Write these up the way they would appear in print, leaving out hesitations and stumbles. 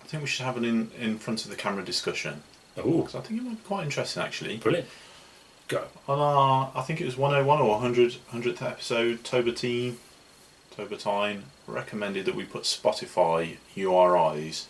I think we should have an in front of the camera discussion. Oh, Because I think it might be quite interesting actually. brilliant. Go. On our, I think it was 101 or 100th episode, Tobertine recommended that we put Spotify URIs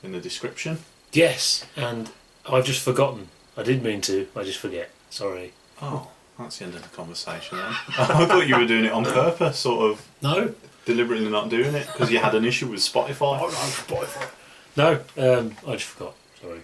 in the description. Yes, and I've just forgotten. I did mean to, I just forget. Sorry. Oh, that's the end of the conversation then. I thought you were doing it on purpose, sort of No. deliberately not doing it because you had an issue with Spotify. Spotify. No, I just forgot. Sorry.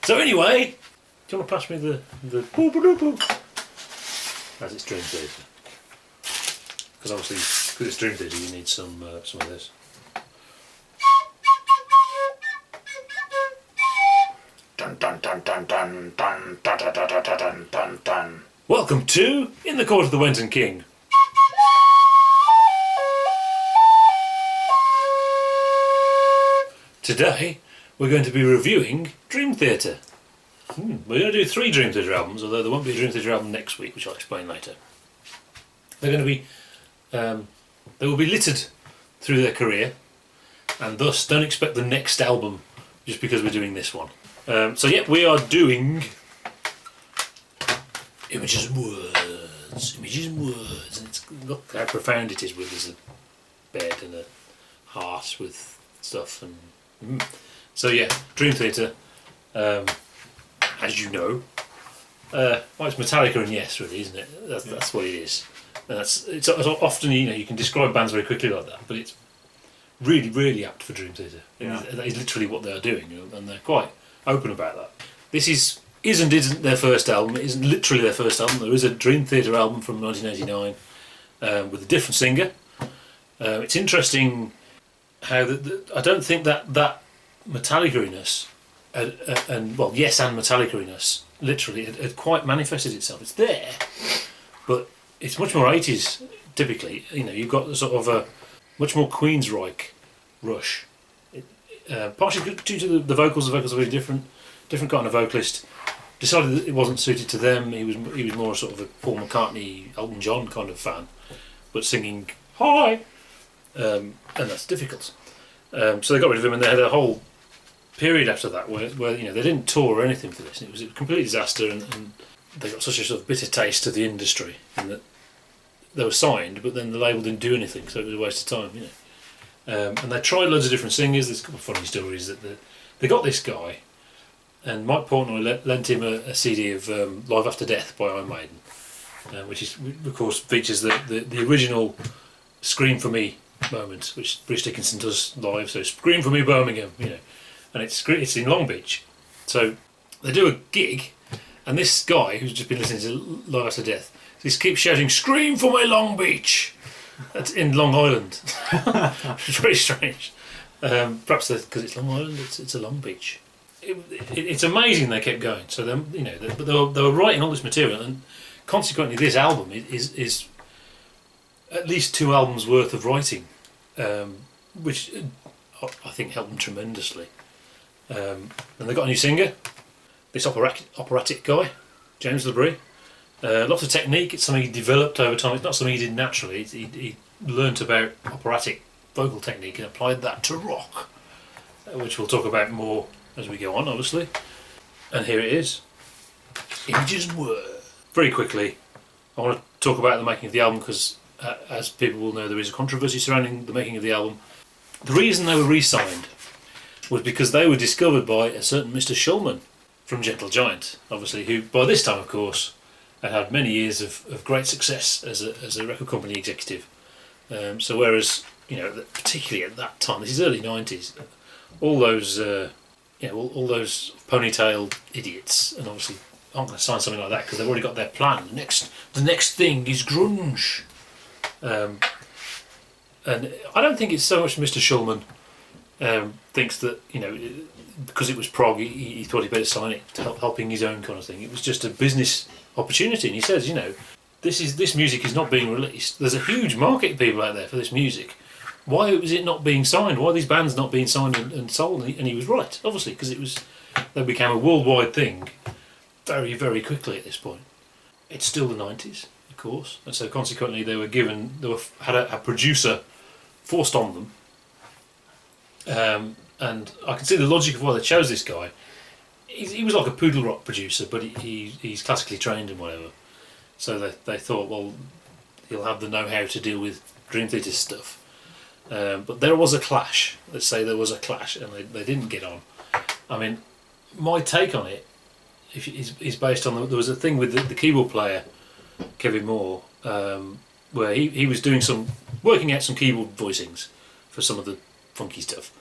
So anyway, do you want to pass me the boop-a-doop-boop? As it's Dream Theatre. Because obviously, because it's Dream Theatre, you need some of this. Dun dun dun dun dun dun dun dun dun dun dun dun dun. Welcome to In the Court of the Wenton King. Today, we're going to be reviewing Dream Theatre. We're going to do 3 Dream Theatre albums, although there won't be a Dream Theatre album next week, which I'll explain later. They're going to be, they will be littered through their career, and thus don't expect the next album just because we're doing this one. So yeah, we are doing Images and Words. Images and Words. And look how profound it is with there's a bed and a heart with stuff. And so yeah, Dream Theatre, as you know. Well, it's Metallica and Yes, really, isn't it? That's what it is. And it's often, you can describe bands very quickly like that, but it's really, really apt for Dream Theatre. Yeah. That is literally what they're doing, and they're quite open about that. This isn't their first album. It isn't literally their first album. There is a Dream Theatre album from 1989 with a different singer. It's interesting how I don't think that Metallica-iness and Yes and Metallica-iness literally had quite manifested itself. It's there, but it's much more 80s typically. You've got sort of a much more Queensryche rush. Partially due to the vocals. The vocals are very different kind of vocalist. Decided that it wasn't suited to them. He was more sort of a Paul McCartney, Elton John kind of fan, but singing high, and that's difficult. So they got rid of him, and they had a whole period after that where they didn't tour or anything for this. It was a complete disaster, and they got such a sort of bitter taste of the industry, and that they were signed, but then the label didn't do anything, so it was a waste of time, And they tried loads of different singers. There's a couple of funny stories that they got this guy, and Mike Portnoy lent him a CD of Live After Death by Iron Maiden, which is, of course, features the original Scream for Me moment, which Bruce Dickinson does live. So Scream for Me Birmingham, and it's in Long Beach. So they do a gig, and this guy who's just been listening to Live After Death, he keeps shouting "Scream for Me Long Beach." That's in Long Island. It's very strange. Perhaps because it's Long Island, it's a Long Beach. It's amazing they kept going. So they were writing all this material, and consequently, this album is at least 2 albums worth of writing, which I think helped them tremendously. And they got a new singer, this operatic guy, James LeBrie. Lots of technique. It's something he developed over time. It's not something he did naturally. He learnt about operatic vocal technique and applied that to rock, which we'll talk about more as we go on, obviously. And here it is. Images and Words. Very quickly, I want to talk about the making of the album because, as people will know, there is a controversy surrounding the making of the album. The reason they were re-signed was because they were discovered by a certain Mr. Shulman from Gentle Giant, obviously, who by this time, of course, had many years of great success as a record company executive. So whereas, particularly at that time, this is early 90s, all those all those ponytailed idiots, and obviously aren't going to sign something like that because they've already got their plan. The next thing is grunge. And I don't think it's so much Mr. Shulman thinks that, because it was prog, he thought he'd better sign it to helping his own kind of thing. It was just a business opportunity, and he says, this music is not being released. There's a huge market of people out there for this music. Why is it not being signed? Why are these bands not being signed and sold? And he was right, obviously, because they became a worldwide thing very, very quickly at this point. It's still the 90s, of course, and so consequently they had a producer forced on them, and I can see the logic of why they chose this guy. He was like a poodle rock producer, but he's classically trained and whatever. So they thought, well, he'll have the know-how to deal with Dream Theater stuff. But there was a clash. Let's say there was a clash, and they didn't get on. I mean, my take on it is based on there was a thing with the keyboard player, Kevin Moore, where he was working out some keyboard voicings for some of the funky stuff,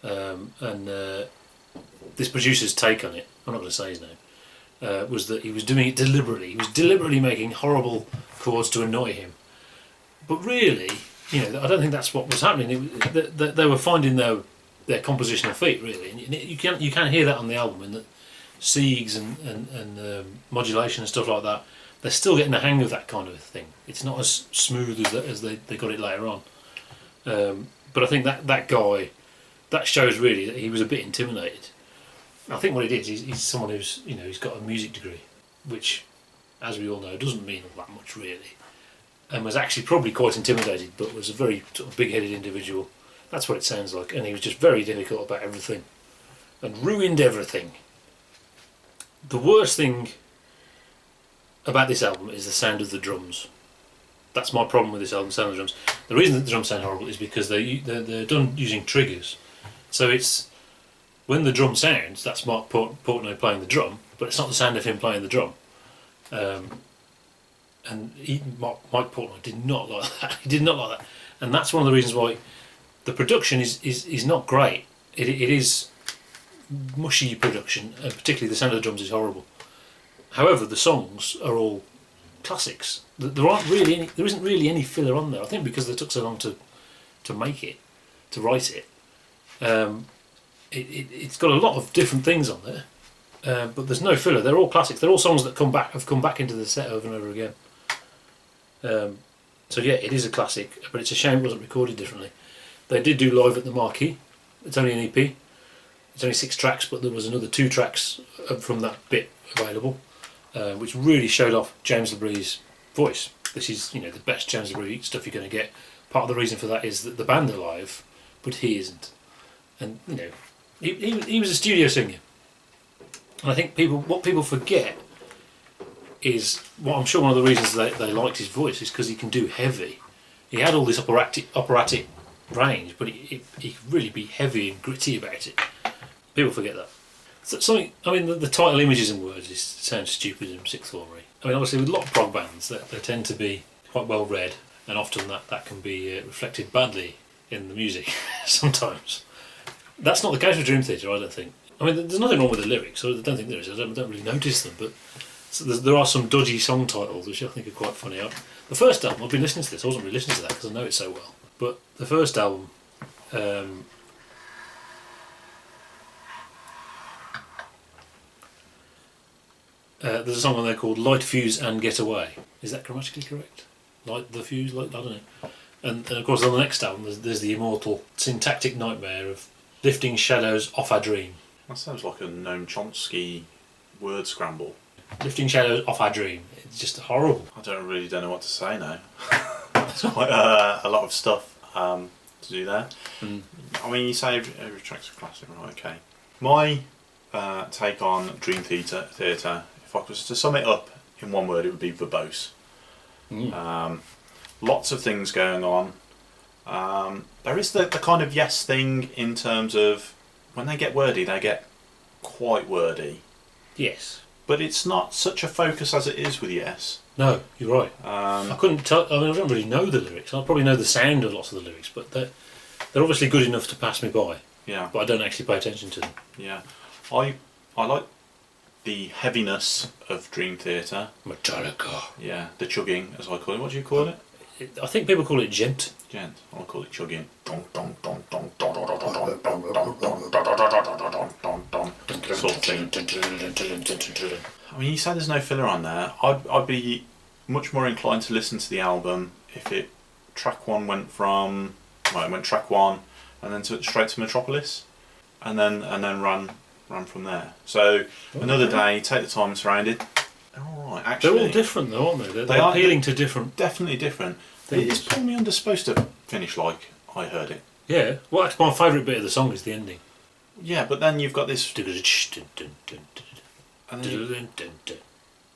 and this producer's take on it, I'm not going to say his name, was that he was doing it deliberately. He was deliberately making horrible chords to annoy him. But really, I don't think that's what was happening. They were finding their compositional feet, really. And you can hear that on the album, in the Siegs and modulation and stuff like that. They're still getting the hang of that kind of thing. It's not as smooth as they got it later on. But I think that guy, that shows really that he was a bit intimidated. I think what it is, he's someone who's he's got a music degree, which, as we all know, doesn't mean all that much really, and was actually probably quite intimidated, but was a very sort of big-headed individual. That's what it sounds like, and he was just very difficult about everything, and ruined everything. The worst thing about this album is the sound of the drums. That's my problem with this album, the sound of the drums. The reason that the drums sound horrible is because they're done using triggers. So it's when the drum sounds, that's Mark Portnoy playing the drum, but it's not the sound of him playing the drum. And Mike Portnoy did not like that. He did not like that, and that's one of the reasons why the production is not great. It is mushy production, and particularly the sound of the drums is horrible. However, the songs are all classics. There isn't really any filler on there. I think because they took so long to make it, to write it. It's got a lot of different things on there, but there's no filler. They're all classics. They're all songs that have come back into the set over and over again. So yeah, it is a classic, but it's a shame it wasn't recorded differently. They did do Live at the Marquee. It's only an EP. It's only 6 tracks, but there was another 2 tracks from that bit available, which really showed off James LeBrie's voice. This is the best James LeBrie stuff you're going to get. Part of the reason for that is that the band are live, but he isn't. And he was a studio singer. And I think what people forget is, well, I'm sure one of the reasons they liked his voice is because he can do heavy. He had all this operatic range, but he could really be heavy and gritty about it. People forget that. So the title Images and Words sounds stupid in sixth form-y. I mean, obviously with a lot of prog bands, they tend to be quite well read, and often that can be reflected badly in the music sometimes. That's not the case with Dream Theater, I don't think. I mean, there's nothing wrong with the lyrics, I don't think there is. I don't really notice them, but there are some dodgy song titles which I think are quite funny. The first album, I've been listening to this, I wasn't really listening to that because I know it so well, but the first album, there's a song on there called Light Fuse and Get Away. Is that grammatically correct? Light the fuse, I don't know. And of course on the next album there's the immortal syntactic nightmare of lifting shadows off our dream. That sounds like a Noam Chomsky word scramble. Lifting shadows off our dream. It's just horrible. I don't know what to say now. It's quite a lot of stuff to do there. Mm. I mean, you say every track's a classic, right? Okay. My take on Dream Theater, if I was to sum it up in one word, it would be verbose. Mm. Lots of things going on. There is the kind of Yes thing in terms of when they get wordy, they get quite wordy. Yes. But it's not such a focus as it is with Yes. No, you're right. I couldn't tell. I mean, I don't really know the lyrics. I probably know the sound of lots of the lyrics, but they're obviously good enough to pass me by. Yeah. But I don't actually pay attention to them. Yeah. I like the heaviness of Dream Theater. Metallica. Yeah. The chugging, as I call it. What do you call it? I think people call it gent. Gent. I call it chugging. Sort of thing. I mean, you say there's no filler on there. I'd be much more inclined to listen to the album if track 1 went from it went track 1 and then straight to Metropolis, and then ran from there. So another day, take the time surround it. All right, actually, they're all different though, aren't they? They're appealing to different. Definitely different. Is Pull Me Under supposed to finish like I heard it? Yeah. Well, my favourite bit of the song is the ending. Yeah, but then you've got this, And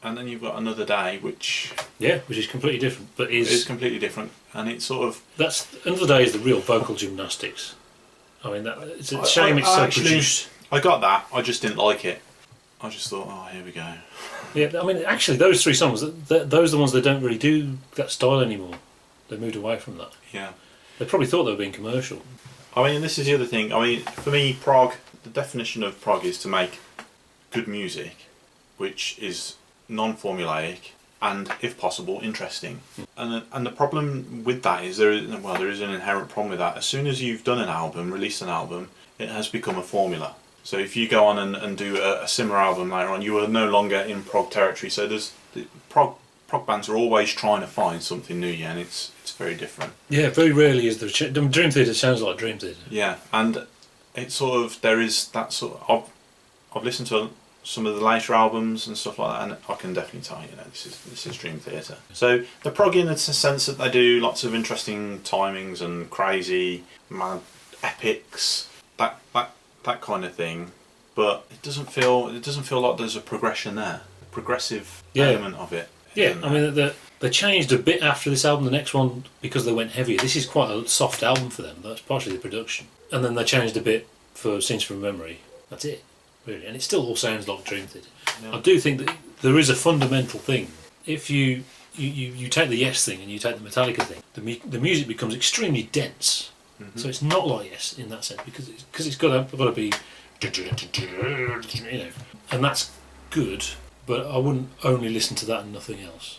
and then you've got Another Day, which which is completely different, but is completely different, and it's sort of. that's Another Day is the real vocal gymnastics. I mean, it's a shame it's so actually, produced. I got that. I just didn't like it. I just thought, oh, here we go. Yeah, I mean, actually, those three songs, those are the ones that don't really do that style anymore. They moved away from that. Yeah. They probably thought they were being commercial. I mean, this is the other thing. I mean, for me, prog. The definition of prog is to make good music, which is non-formulaic and, if possible, interesting. And the problem with that is there is an inherent problem with that. As soon as you've done an album, released an album, it has become a formula. So if you go on and do a similar album later on, you are no longer in prog territory. So prog bands are always trying to find something new, and it's very different. Yeah, very rarely is there. Dream Theater sounds like Dream Theater. Yeah, and it's sort of there is that sort of. I've listened to some of the later albums and stuff like that, and I can definitely tell this is Dream Theater. So the prog in the sense that they do lots of interesting timings and crazy mad epics, that kind of thing, but it doesn't feel like there's a progression there, progressive element of it. Yeah, I mean they changed a bit after this album. The next one, because they went heavier. This is quite a soft album for them. That's partially the production, and then they changed a bit for Scenes from Memory. That's it, really, and it still all sounds like Dream Theater. Yeah. I do think that there is a fundamental thing. If you take the Yes thing and you take the Metallica thing, the music becomes extremely dense. Mm-hmm. So it's not like Yes in that sense because it's got to be, and that's good. But I wouldn't only listen to that and nothing else.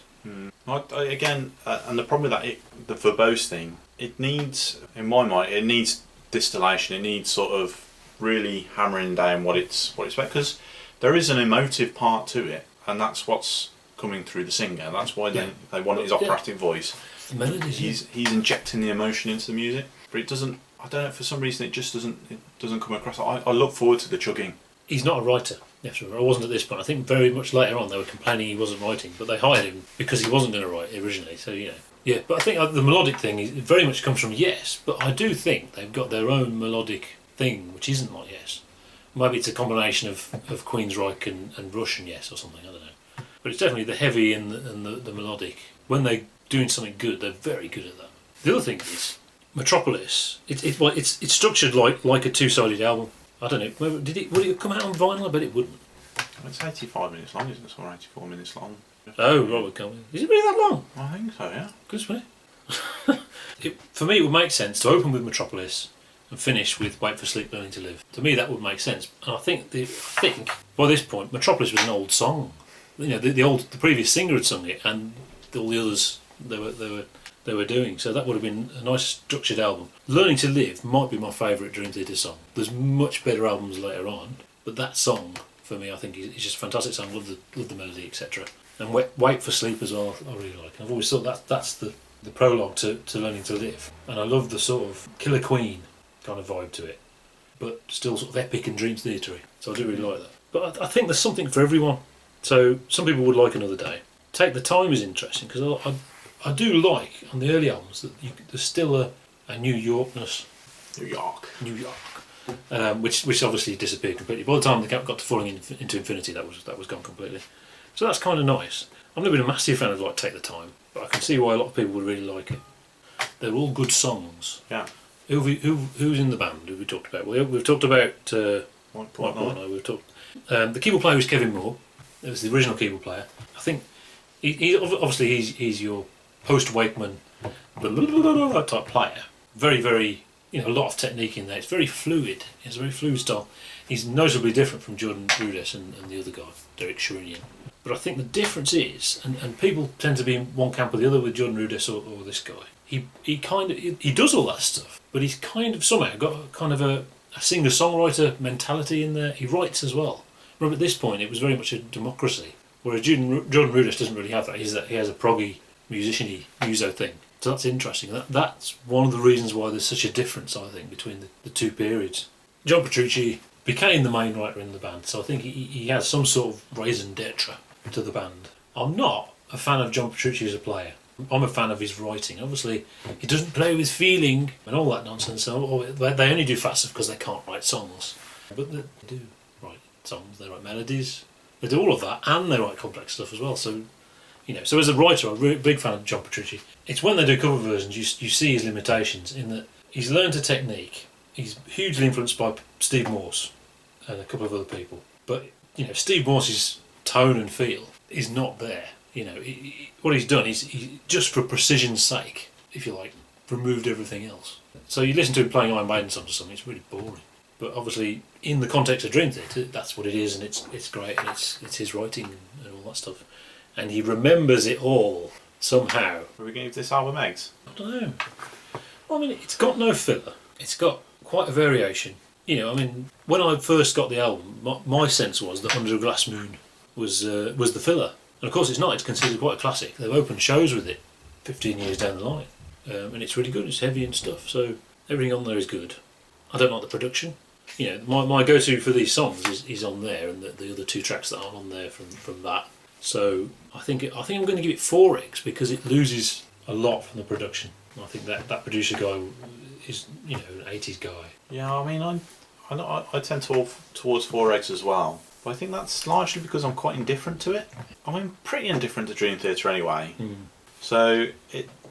Again, and the problem with that, the verbose thing, it needs, in my mind, it needs distillation. It needs sort of really hammering down what it's because there is an emotive part to it, and that's what's coming through the singer. That's why they want his operatic voice. The melodies. He's injecting the emotion into the music, but it doesn't. I don't know. For some reason, it just doesn't come across. I look forward to the chugging. He's not a writer. I wasn't at this point. I think very much later on they were complaining he wasn't writing, but they hired him because he wasn't going to write originally. So yeah. But I think the melodic thing it very much comes from Yes. But I do think they've got their own melodic thing, which isn't like Yes. Maybe it's a combination of Queensryche and Rush and Yes or something. I don't know. But it's definitely the heavy and the melodic. When they're doing something good, they're very good at that. The other thing is Metropolis. It's structured like a two-sided album. I don't know. Would it come out on vinyl? I bet it wouldn't. It's 85 minutes long, isn't it? Or 84 minutes long. Oh, right, coming. Is it really that long? I think so, yeah. Goodness me. For me, it would make sense to open with Metropolis and finish with Wait for Sleep, Learning to Live. To me, that would make sense. And I think by this point, Metropolis was an old song. The previous singer had sung it, and all the others they were doing. So that would have been a nice structured album. Learning to Live might be my favourite Dream Theater song. There's much better albums later on, but that song for me I think is just a fantastic song. Love the melody, etc. And Wait for Sleep as well I really like. I've always thought that's the prologue to Learning to Live, and I love the sort of Killer Queen kind of vibe to it, but still sort of epic and Dream Theater-y. So I do really like that. But I think there's something for everyone. So some people would like Another Day. Take the Time is interesting because I do like on the early albums that there's still a New Yorkness. New York. Which obviously disappeared completely. By the time they got to Falling into Infinity, that was gone completely. So that's kind of nice. I've never been a massive fan of Take the Time, but I can see why a lot of people would really like it. They're all good songs. Yeah. Who's in the band? Who we talked about? We've talked about White Portnoy. We've talked. The keyboard player was Kevin Moore. It was the original keyboard player. I think he's your post Wakeman type player. Very, very, a lot of technique in there. It's very fluid. It's a very fluid style. He's noticeably different from Jordan Rudess and the other guy, Derek Sherinian. But I think the difference is, and people tend to be in one camp or the other with Jordan Rudess or this guy. He does all that stuff, but he's kind of somehow got kind of a singer-songwriter mentality in there. He writes as well. Remember, at this point, it was very much a democracy, whereas Jordan Rudess doesn't really have that. He has a proggy, musician-y, muso thing. So that's interesting. That's one of the reasons why there's such a difference, I think, between the two periods. John Petrucci became the main writer in the band, so I think he has some sort of raison d'etre to the band. I'm not a fan of John Petrucci as a player. I'm a fan of his writing. Obviously, he doesn't play with feeling and all that nonsense. So they only do fast stuff because they can't write songs. But they do write songs, they write melodies, they do all of that, and they write complex stuff as well. So, so as a writer, I'm a really big fan of John Petrucci. It's when they do cover versions, you see his limitations in that he's learned a technique. He's hugely influenced by Steve Morse and a couple of other people. But, Steve Morse's tone and feel is not there. What he's done is, he, just for precision's sake, if you like, removed everything else. So you listen to him playing Iron Maiden songs or something, it's really boring. But obviously, in the context of Dream Theater, that's what it is, and it's great, and it's his writing and all that stuff. And he remembers it all, somehow. Are we going to give this album eggs? I don't know. Well, I mean, it's got no filler. It's got quite a variation. When I first got the album, my sense was that Under a Glass Moon was the filler. And of course it's not, it's considered quite a classic. They've opened shows with it 15 years down the line. And it's really good, it's heavy and stuff, so everything on there is good. I don't like the production. My go-to for these songs is on there, and the other two tracks that aren't on there from that. So I think I'm going to give it 4 eggs because it loses a lot from the production. I think that producer guy is, an 80s guy. Yeah, I mean, I tend towards 4 eggs as well. But I think that's largely because I'm quite indifferent to it. I'm pretty indifferent to Dream Theater anyway. So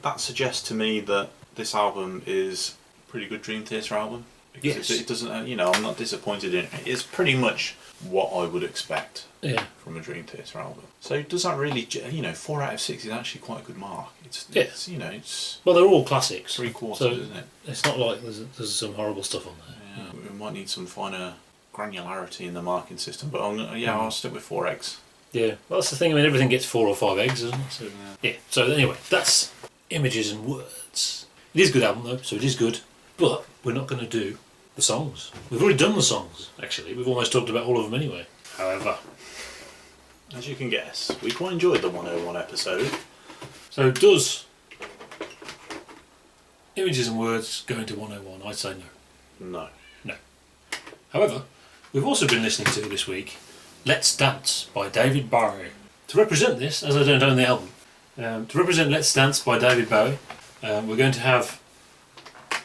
that suggests to me that this album is a pretty good Dream Theater album. Because it doesn't, I'm not disappointed in it. It's pretty much what I would expect from a Dream Theater album. So does that really, 4 out of 6 is actually quite a good mark. It's well, they're all classics. 3/4, so isn't it? It's not like there's some horrible stuff on there. Yeah, we might need some finer granularity in the marking system, but I'll stick with 4 eggs. Yeah, well, that's the thing. I mean, everything gets 4 or 5 eggs, doesn't it? So, yeah. So anyway, that's Images and Words. It is a good album though, so it is good. But we're not going to do the songs. We've already done the songs. Actually, we've almost talked about all of them anyway. However, as you can guess, we quite enjoyed the 101 episode. So does Images and Words go into 101? I'd say no. No. However, we've also been listening to this week Let's Dance by David Bowie. To represent this, as I don't own the album, to represent Let's Dance by David Bowie, we're going to have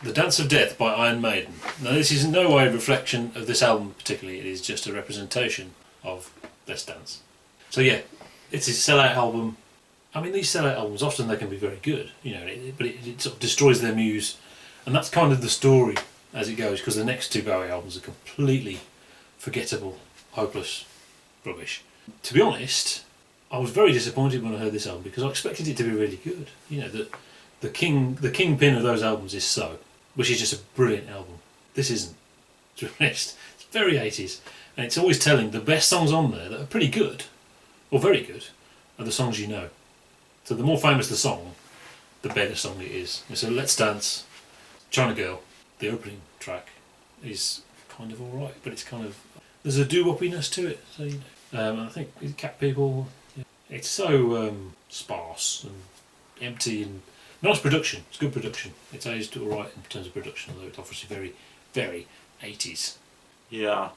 The Dance of Death by Iron Maiden. Now this is in no way a reflection of this album particularly, it is just a representation of Let's Dance. So yeah, it's his sellout album. I mean, these sellout albums, often they can be very good, but it sort of destroys their muse, and that's kind of the story as it goes, because the next 2 Bowie albums are completely forgettable, hopeless rubbish. To be honest, I was very disappointed when I heard this album because I expected it to be really good. The kingpin of those albums is So, which is just a brilliant album. This isn't. To be honest, it's very 80s, and it's always telling the best songs on there that are pretty good, or very good, are the songs you know. So the more famous the song, the better song it is. And so Let's Dance, China Girl, the opening track, is kind of alright, but it's kind of, there's a doo-woppiness to it. So I think Cat People, it's so sparse and empty and nice production. It's good production. It's aged alright in terms of production, although it's obviously very, very 80s. Yeah,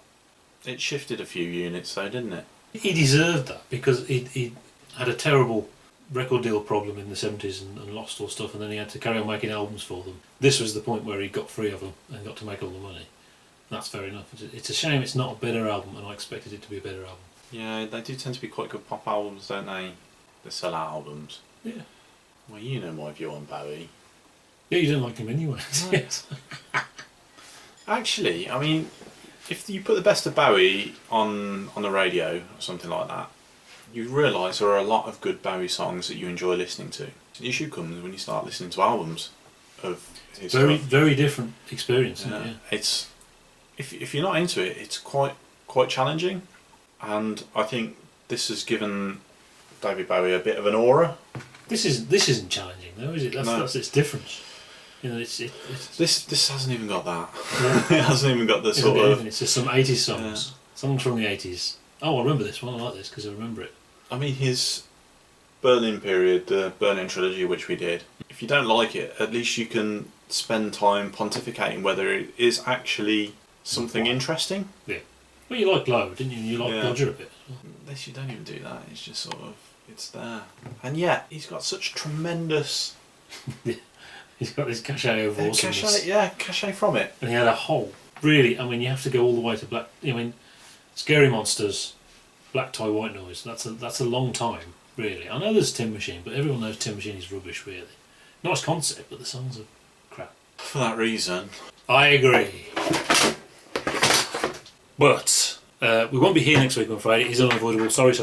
it shifted a few units though, didn't it? He deserved that because he had a terrible record deal problem in the 70s and lost all stuff, and then he had to carry on making albums for them. This was the point where he got free of them and got to make all the money. That's fair enough. It's a shame it's not a better album, and I expected it to be a better album. Yeah, they do tend to be quite good pop albums, don't they? The sellout albums. Yeah. Well, you know my view on Bowie. Yeah, you don't like him anyway. Yes. Actually, I mean, if you put the best of Bowie on the radio or something like that, you realise there are a lot of good Bowie songs that you enjoy listening to. The issue comes when you start listening to albums of his stuff. Very different experience. Yeah. Isn't it? It's if you're not into it, it's quite challenging, and I think this has given David Bowie a bit of an aura. This isn't challenging though, is it? That's its difference. This hasn't even got that. Yeah. It hasn't even got the sort of. It's just some 80s songs, songs from the 80s. Oh, I remember this one. I like this because I remember it. I mean, his Berlin period, the Berlin trilogy, which we did. If you don't like it, at least you can spend time pontificating whether it is actually something interesting. Yeah. Well, you like Low, didn't you? You like Dodger a bit. This you don't even do that. It's just sort of, it's there, and yet he's got such tremendous. He's got this cachet of awesomeness. Cachet from it. And he had a whole really, I mean, you have to go all the way to Black. I mean, Scary Monsters, Black Tie, White Noise. That's a long time, really. I know there's Tin Machine, but everyone knows Tin Machine is rubbish, really. Nice concept, but the songs are crap. For that reason. I agree. But we won't be here next week on Friday. It is unavoidable. Sorry.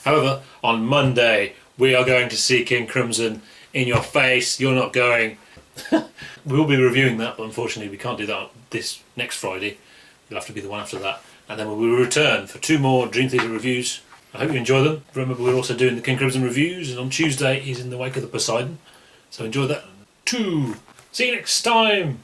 However, on Monday, we are going to see King Crimson in your face. You're not going. We will be reviewing that, but unfortunately we can't do that this next Friday. It'll have to be the one after that. And then we will return for 2 more Dream Theater reviews. I hope you enjoy them. Remember, we're also doing the King Crimson reviews, and on Tuesday is In the Wake of the Poseidon. So enjoy that too. See you next time.